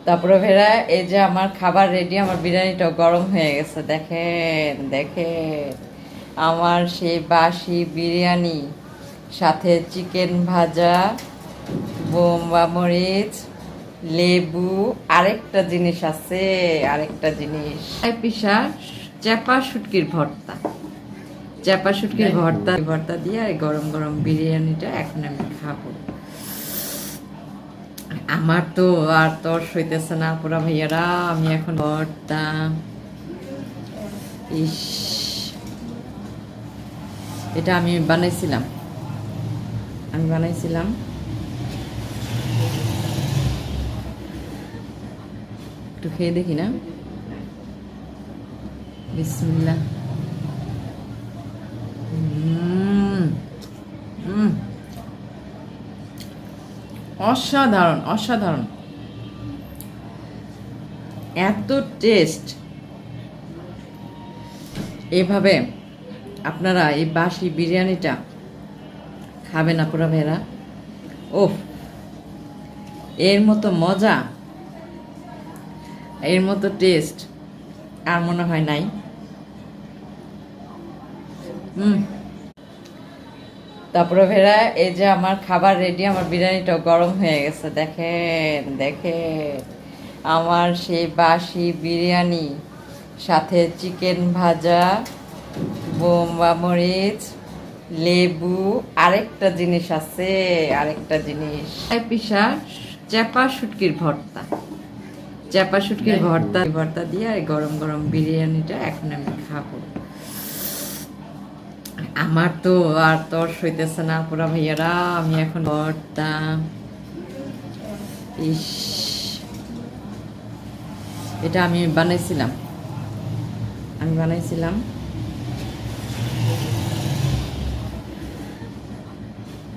তারপরে ভেড়া এই যে আমার খাবার রেডি, আমার বিরিয়ানিটা গরম হয়ে গেছে। দেখেন দেখেন আমার সেই বাসি বিরিয়ানি, সাথে চিকেন ভাজা, বোম্বা মরিচ, লেবু, আরেকটা জিনিস আছে, আরেকটা জিনিস পিসা চ্যাপা শুটকির ভর্তা। চ্যাপা শুটকির ভর্তা ভর্তা দিয়ে আর গরম গরম বিরিয়ানিটা এখন আমি খাবো। আমার তো আর তর সইতেছে না পুরা ভাইয়ারা, আমি এখন ভর্তা। ইস, এটা আমি বানাইছিলাম, একটু খেয়ে দেখি না। বিসমিল্লাহ। অসাধারণ অসাধারণ, এত টেস্ট। এভাবে আপনারা এই বাসি বিরিয়ানিটা খাবেন না পুরা ভেড়া। ওফ, এর মতো মজা, এর মতো টেস্ট আর মনে হয় নাই। তারপরে ভেড়া এই যে আমার খাবার রেডি, আমার বিরিয়ানিটা গরম হয়ে গেছে। দেখেন দেখেন আমার সেই বাসি বিরিয়ানি, সাথে চিকেন ভাজা, বোম্বা মরিচ, লেবু, আরেকটা জিনিস আছে, আরেকটা জিনিস পিসা চ্যাপা শুটকির ভর্তা। চ্যাপা শুটকির ভর্তা ভর্তা দিয়ে আর গরম গরম বিরিয়ানিটা এখন আমি খাবো। আমার তো আর তর সইতেছে না পুরা ভাইয়ারা, আমি এখন ভর্তা। ইস, এটা আমি বানাইছিলাম,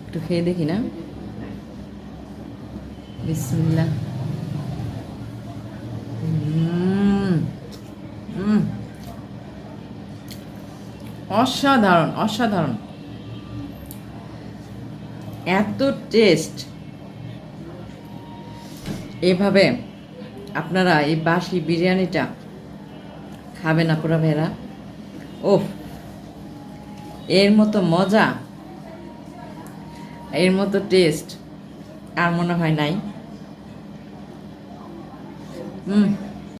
একটু খেয়ে দেখি না। বিসমিল্লাহ। অসাধারণ অসাধারণ, এত টেস্ট। এভাবে আপনারা এই বাসি বিরিয়ানিটা খাবেন না পুরা ভেড়া। ওফ, এর মতো মজা, এর মতো টেস্ট আর মনে হয় নাই।